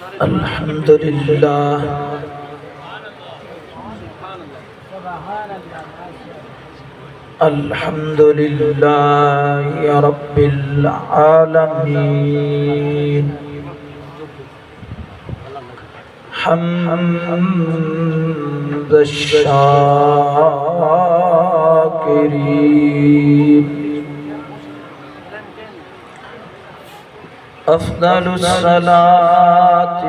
الحمدللہ الحمدللہ رب العالمین حمد الشاکرین افضل الصلاة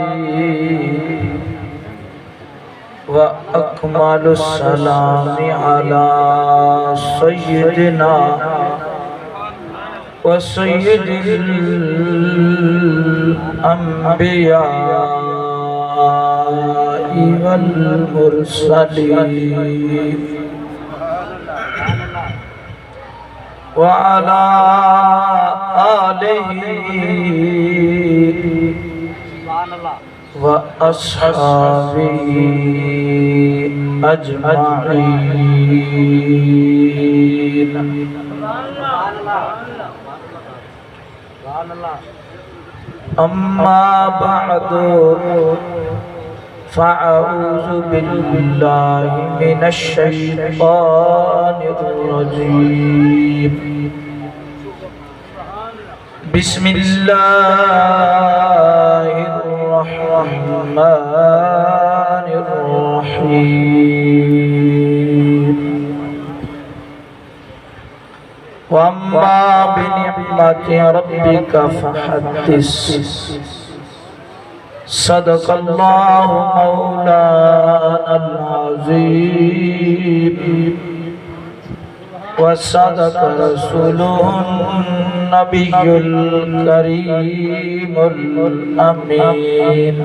و اکمل السلام علی سیدنا و سید الانبیاء والمرسلین وعلى آلہ وأصحابه أجمعين أما بعد فأعوذ بالله من الشيطان الرجيم بسم الله الرحمن الرحيم وأما بنعمة ربك فحدث صدق الله مولانا العظيم وصدق رسوله النبي الكريم الأمين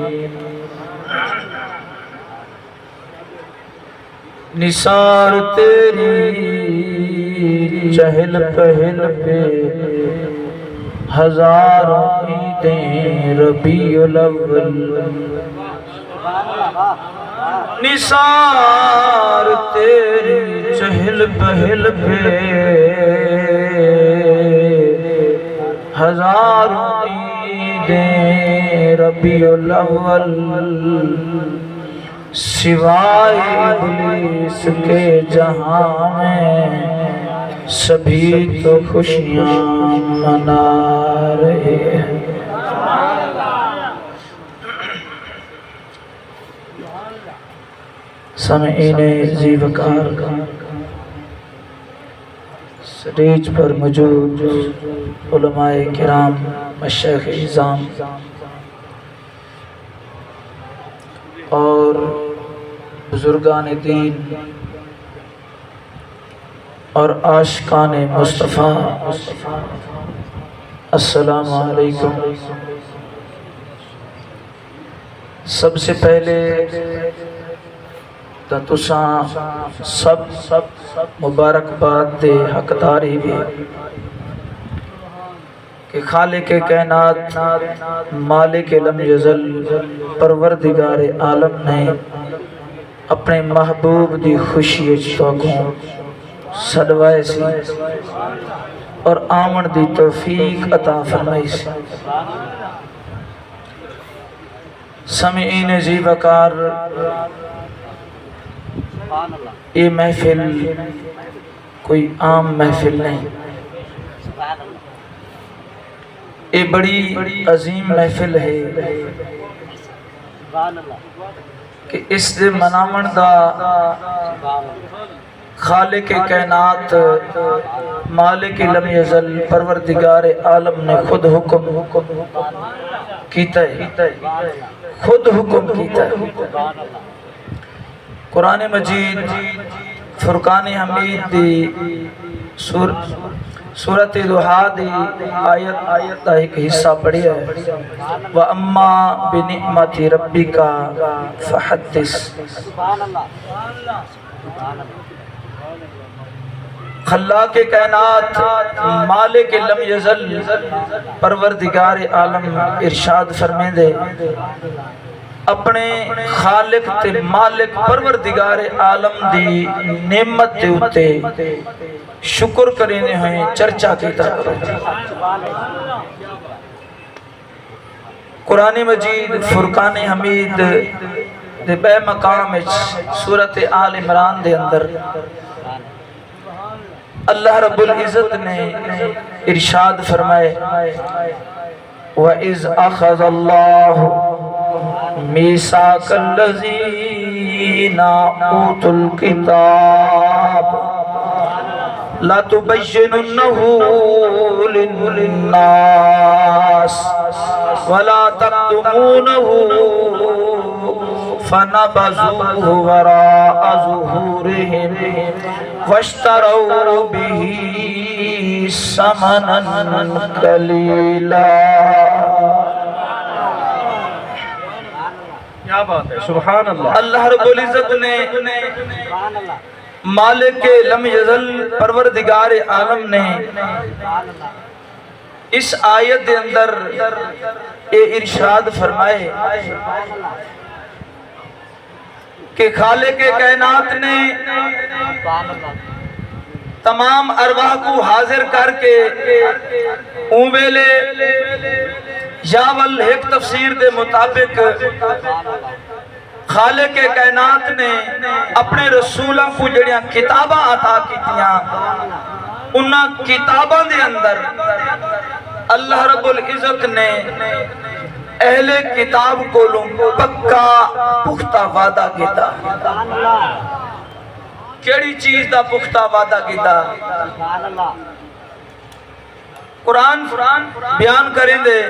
نثار تیری چہل پہل پہ ہزاروں عیدیں ربیع الاول نثار تیری چہل پہل پہ ہزاروں عیدیں ربیع الاول سوائے ابلیس کے جہاں میں سبھی تو خوشیاں منا رہے ہیں سامعین ذی وقار سٹیج پر موجود علماء کرام مشائخ اعظام اور بزرگان دین اور عاشقان مصطفیٰ السلام علیکم سب سے پہلے تساں سب مبارکباد دے حقداری بھی کہ خالق کائنات مالک لم یزل پروردگار عالم نے اپنے محبوب دی خوشی چوکوں صدوائے سی اور آمن دی توفیق عطا فرمائی سی سامعین ذی وقار یہ محفل کوئی عام محفل نہیں یہ بڑی عظیم محفل ہے کہ اس دے منامن دا خالق کائنات مالک لم یزل پروردگار عالم نے خود حکم کیتا ہے خود حکم کیتا ہے قرآن مجید فرقان حمید دی سورت دوحا دی آیت دا ایک حصہ پڑھی ہے وَأَمَّا بِنِعْمَةِ رَبِّكَ فَحَدِّثْ خلاق کائنات مالک لم یزل پروردگار عالم ارشاد فرمائیں دے اپنے خالق تے مالک پروردگار عالم دی نعمت دے اتے شکر کرنے ہیں چرچا کیتا کرو قرآن مجید فرقان حمید دے بے مقام سورت آل عمران دے اندر اللہ رب العزت نے ارشاد فرمائے وَإِذْ أَخَذَ اللَّهُ مِيثَاقَ الَّذِينَ أُوتُوا الْكِتَابَ لَتُبَيِّنُنَّهُ لِلنَّاسِ وَلَا تَكْتُمُونَهُ فَنَبَذُوهُ وَرَاءَ ظُهُورِهِمْ وَاشْتَرَوْا بِهِ ثَمَنًا قَلِيلًا۔ کیا بات ہے، سبحان اللہ۔ اللہ رب العزت نے مالک لم یزل پروردگار عالم نے اس آیت دے اندر اے ارشاد فرمائے کہ خالق کائنات نے تمام ارواح کو حاضر کر کے ویلے یاول ایک تفسیر دے مطابق خالق کائنات نے اپنے رسولوں کو جڑیاں کتاباں عطا کیتیاں انہاں کتاباں دے اندر اللہ رب العزت نے اہل کتاب کو پکا پختہ وعدہ کیتا۔ کیڑی چیز دا پختہ وعدہ کیتا؟ قرآن بیان کریں دے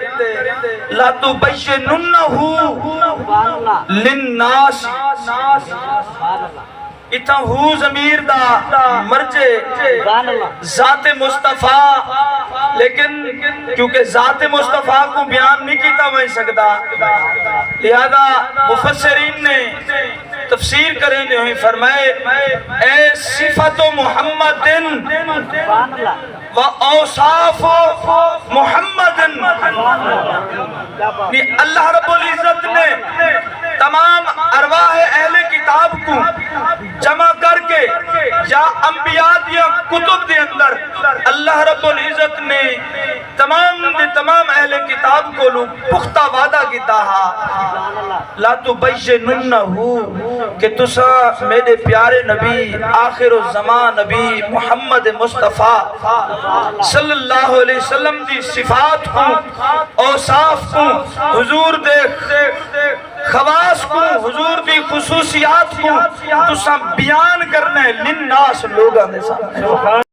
لا تبیّنُنَّهُ لِلنَّاسِ اتھا ہو ضمیر دا مرجے ذات مصطفیٰ، لیکن کیونکہ ذات مصطفیٰ کو بیان نہیں کیتا وہیں سکتا، لہذا مفسرین نے تفسیر کریں جو ہی فرمائے اے صفت محمد و اوصاف محمد، اللہ رب العزت نے تمام ارواح اہل کتاب کو جمع کر کے یا انبیاء یا کتب دے اندر اللہ رب العزت نے تمام اہل کتاب کو پختہ وعدہ کیتا ہا لا تبیّنُنَّهُ کہ تسا میرے پیارے نبی آخر الزمان نبی محمد مصطفیٰ صلی اللہ علیہ وسلم دی صفات کو اوصاف کو حضور دے خواص کو حضور دی خصوصیات کو تسا بیان کرنا ہے للناس لوگاں دے سامنے۔